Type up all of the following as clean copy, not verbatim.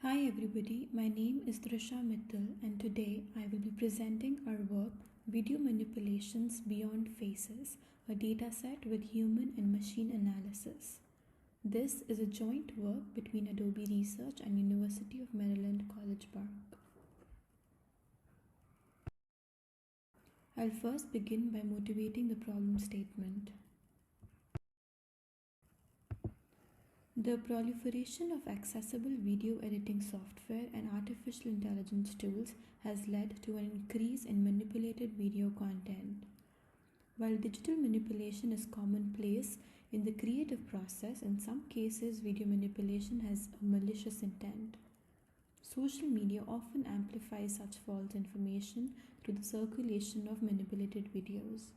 Hi everybody, my name is Trisha Mittal and today I will be presenting our work Video Manipulations Beyond Faces, a dataset with human and machine analysis. This is a joint work between Adobe Research and University of Maryland College Park. I'll first begin by motivating the problem statement. The proliferation of accessible video editing software and artificial intelligence tools has led to an increase in manipulated video content. While digital manipulation is commonplace in the creative process, in some cases video manipulation has a malicious intent. Social media often amplifies such false information through the circulation of manipulated videos.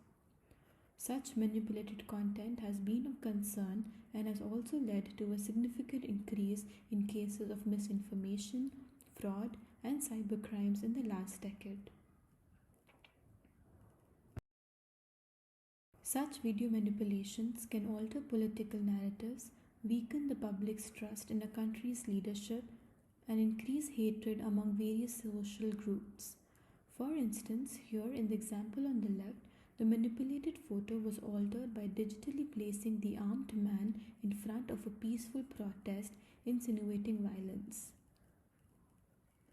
Such manipulated content has been of concern and has also led to a significant increase in cases of misinformation, fraud, and cybercrimes in the last decade. Such video manipulations can alter political narratives, weaken the public's trust in a country's leadership, and increase hatred among various social groups. For instance, here in the example on the left, the manipulated photo was altered by digitally placing the armed man in front of a peaceful protest, insinuating violence.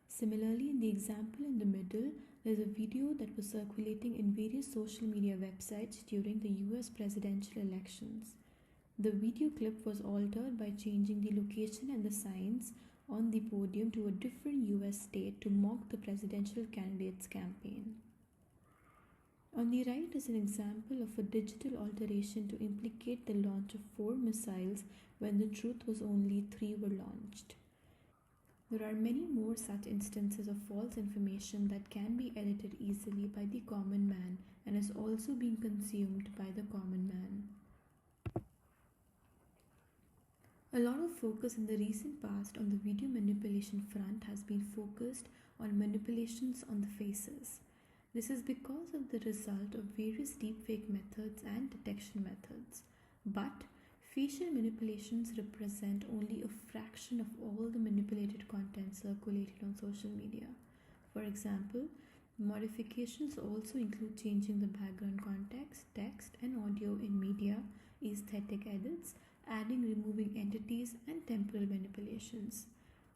Similarly, in the example in the middle, there is a video that was circulating in various social media websites during the US presidential elections. The video clip was altered by changing the location and the signs on the podium to a different US state to mock the presidential candidate's campaign. On the right is an example of a digital alteration to implicate the launch of 4 missiles when the truth was only 3 were launched. There are many more such instances of false information that can be edited easily by the common man and is also being consumed by the common man. A lot of focus in the recent past on the video manipulation front has been focused on manipulations on the faces. This is because of the result of various deepfake methods and detection methods. But facial manipulations represent only a fraction of all the manipulated content circulated on social media. For example, modifications also include changing the background context, text, and audio in media, aesthetic edits, adding, removing entities, and temporal manipulations.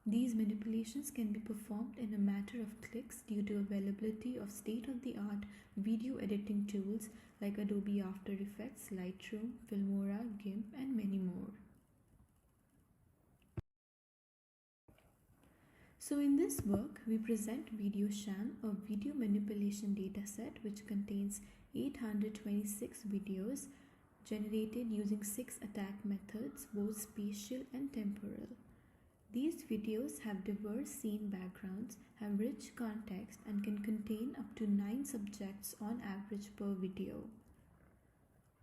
These manipulations can be performed in a matter of clicks due to availability of state-of-the-art video editing tools like Adobe After Effects, Lightroom, Filmora, GIMP, and many more. So in this work, we present VideoSham, a video manipulation dataset which contains 826 videos generated using 6 attack methods, both spatial and temporal. These videos have diverse scene backgrounds, have rich context, and can contain up to 9 subjects on average per video.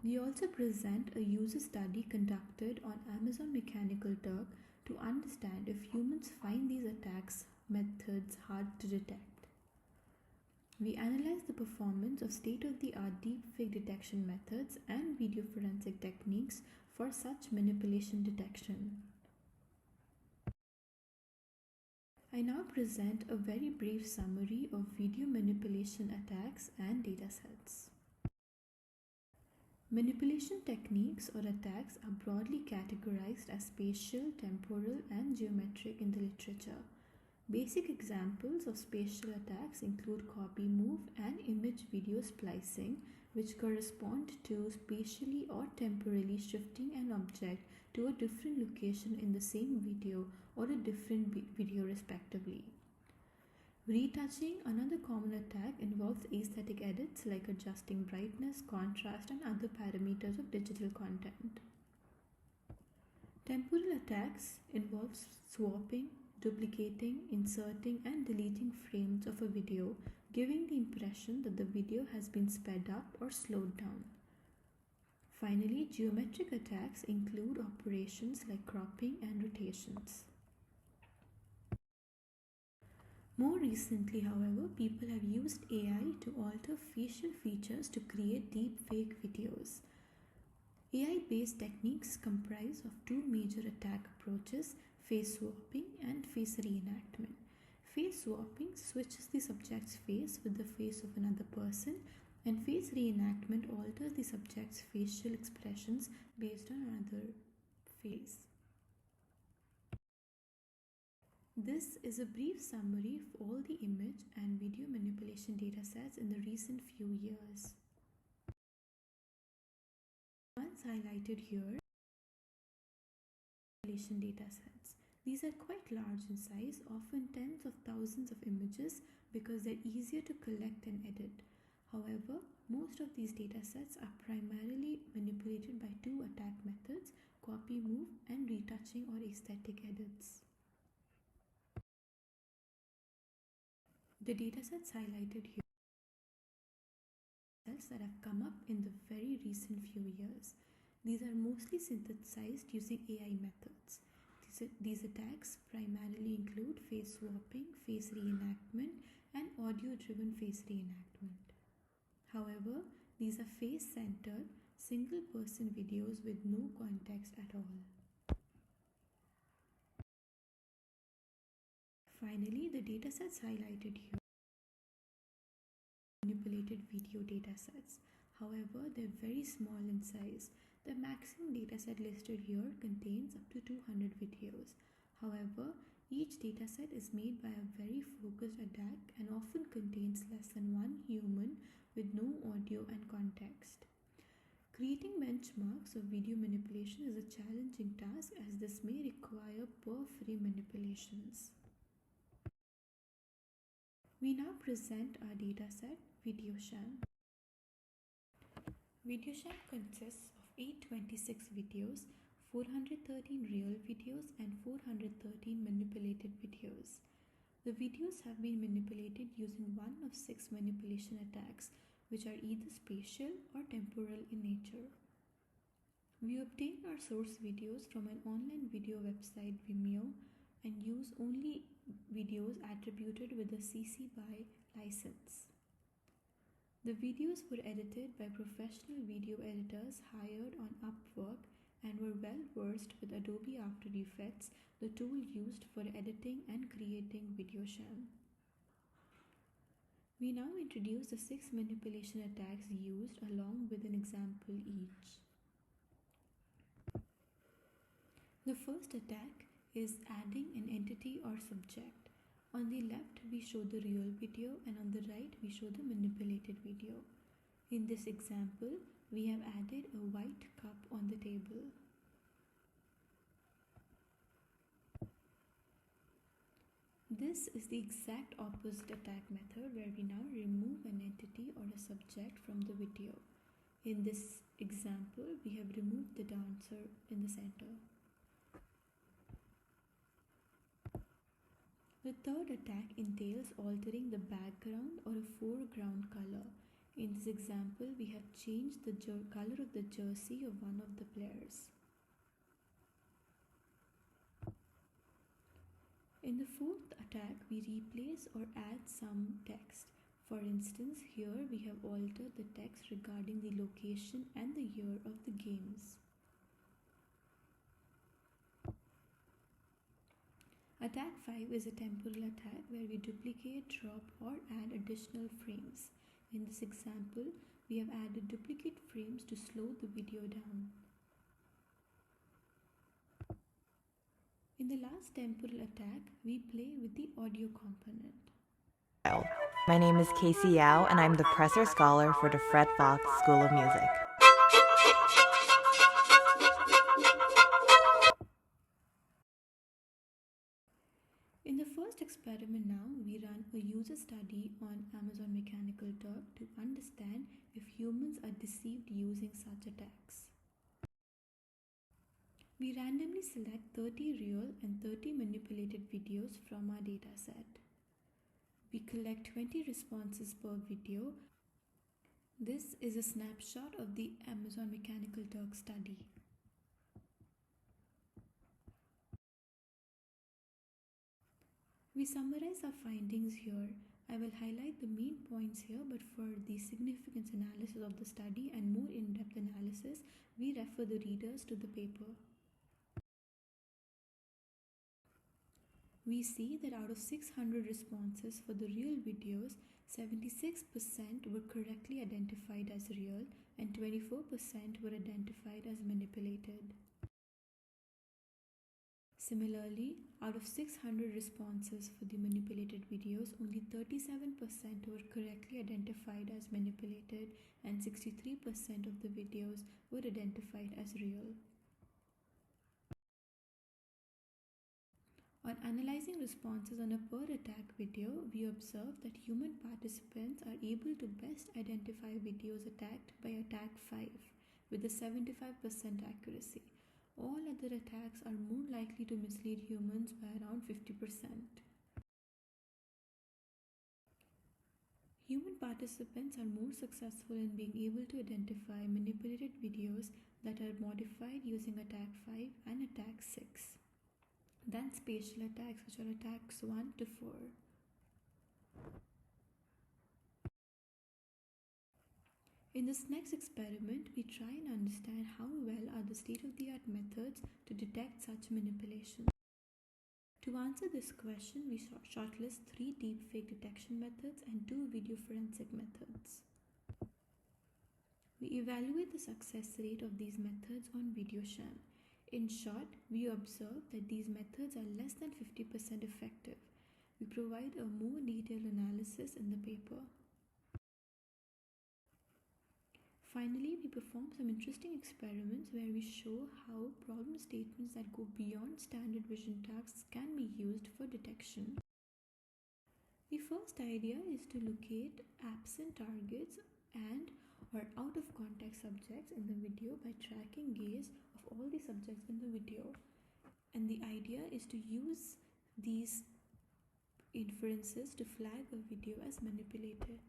We also present a user study conducted on Amazon Mechanical Turk to understand if humans find these attacks methods hard to detect. We analyze the performance of state-of-the-art deepfake detection methods and video forensic techniques for such manipulation detection. I now present a very brief summary of video manipulation attacks and datasets. Manipulation techniques or attacks are broadly categorized as spatial, temporal, and geometric in the literature. Basic examples of spatial attacks include copy move and image video splicing, which correspond to spatially or temporally shifting an object to a different location in the same video or a different video respectively. Retouching, another common attack, involves aesthetic edits like adjusting brightness, contrast, and other parameters of digital content. Temporal attacks involve swapping, duplicating, inserting, and deleting frames of a video, giving the impression that the video has been sped up or slowed down. Finally, geometric attacks include operations like cropping and rotations. More recently, however, people have used AI to alter facial features to create deepfake videos. AI-based techniques comprise of two major attack approaches, face swapping and face reenactment. Face swapping switches the subject's face with the face of another person, and face reenactment alters the subject's facial expressions based on another face. This is a brief summary of all the image and video manipulation datasets in the recent few years. Ones highlighted here are manipulation datasets. These are quite large in size, often tens of thousands of images because they're easier to collect and edit. However, most of these datasets are primarily manipulated by two attack methods, copy move and retouching or aesthetic edits. The datasets highlighted here that have come up in the very recent few years. These are mostly synthesized using AI methods. These attacks primarily include face swapping, face reenactment, and audio-driven face reenactment. However, these are face-centered, single-person videos with no context at all. Finally, the datasets highlighted here are manipulated video datasets. However, they're very small in size. The maximum dataset listed here contains up to 200 videos. However, each dataset is made by a very focused attack and often contains less than one human with no audio and context. Creating benchmarks of video manipulation is a challenging task as this may require per-frame manipulations. We now present our dataset, VideoSham. VideoSham consists of 826 videos, 413 real videos and 413 manipulated videos. The videos have been manipulated using one of 6 manipulation attacks, which are either spatial or temporal in nature. We obtain our source videos from an online video website Vimeo and use only videos attributed with a CC BY license. The videos were edited by professional video editors hired on Upwork and were well versed with Adobe After Effects, the tool used for editing and creating VideoSham. We now introduce the 6 manipulation attacks used along with an example each. The first attack is adding an entity or subject. On the left we show the real video and on the right we show the manipulated video. In this example, we have added a white cup on the table. This is the exact opposite attack method where we now remove an entity or a subject from the video. In this example, we have removed the dancer in the center. The third attack entails altering the background or a foreground color. In this example, we have changed the color of the jersey of one of the players. In the fourth attack, we replace or add some text. For instance, here we have altered the text regarding the location and the year of the games. Attack 5 is a temporal attack where we duplicate, drop or add additional frames. In this example, we have added duplicate frames to slow the video down. In the last temporal attack, we play with the audio component. My name is Casey Yao, and I'm the Presser Scholar for the Fred Fox School of Music. In the first experiment now, we run a user study on Amazon Mechanical Turk to understand if humans are deceived using such attacks. We randomly select 30 real and 30 manipulated videos from our dataset. We collect 20 responses per video. This is a snapshot of the Amazon Mechanical Turk study. We summarize our findings here. I will highlight the main points here, but for the significance analysis of the study and more in-depth analysis, we refer the readers to the paper. We see that out of 600 responses for the real videos, 76% were correctly identified as real and 24% were identified as manipulated. Similarly, out of 600 responses for the manipulated videos, only 37% were correctly identified as manipulated and 63% of the videos were identified as real. On analyzing responses on a per attack video, we observe that human participants are able to best identify videos attacked by attack 5 with a 75% accuracy. All other attacks are more likely to mislead humans by around 50%. Human participants are more successful in being able to identify manipulated videos that are modified using attack 5 and attack 6 than spatial attacks, which are attacks 1 to 4. In this next experiment, we try and understand how well are the state-of-the-art methods to detect such manipulations. To answer this question, we shortlist 3 deepfake detection methods and 2 video forensic methods. We evaluate the success rate of these methods on VideoSham. In short, we observe that these methods are less than 50% effective. We provide a more detailed analysis in the paper. Finally, we perform some interesting experiments where we show how problem statements that go beyond standard vision tasks can be used for detection. The first idea is to locate absent targets and or out of context subjects in the video by tracking gaze of all the subjects in the video. And the idea is to use these inferences to flag a video as manipulated.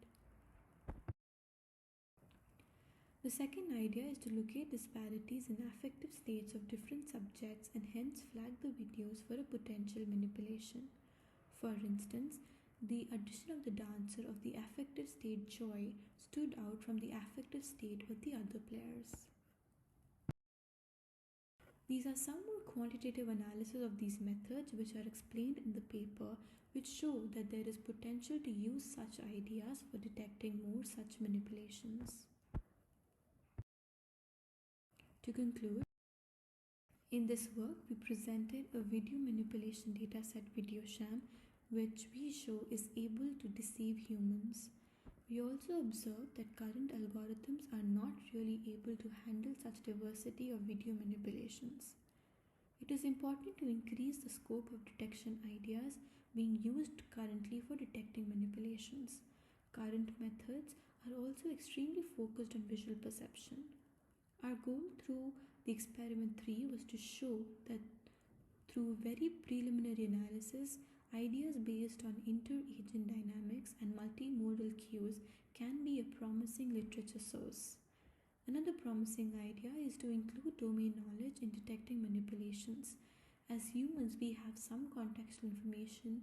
The second idea is to locate disparities in affective states of different subjects and hence flag the videos for a potential manipulation. For instance, the addition of the dancer of the affective state joy stood out from the affective state of the other players. These are some more quantitative analysis of these methods which are explained in the paper, which show that there is potential to use such ideas for detecting more such manipulations. To conclude, in this work we presented a video manipulation dataset VideoSham which we show is able to deceive humans. We also observed that current algorithms are not really able to handle such diversity of video manipulations. It is important to increase the scope of detection ideas being used currently for detecting manipulations. Current methods are also extremely focused on visual perception. Our goal through the experiment 3 was to show that through very preliminary analysis, ideas based on inter-agent dynamics and multimodal cues can be a promising literature source. Another promising idea is to include domain knowledge in detecting manipulations. As humans, we have some contextual information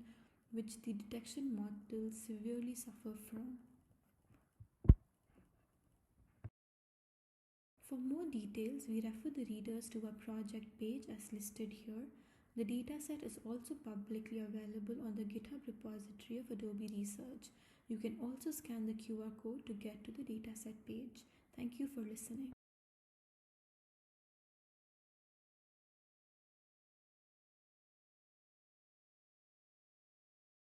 which the detection models severely suffer from. For more details, we refer the readers to our project page as listed here. The dataset is also publicly available on the GitHub repository of Adobe Research. You can also scan the QR code to get to the dataset page. Thank you for listening.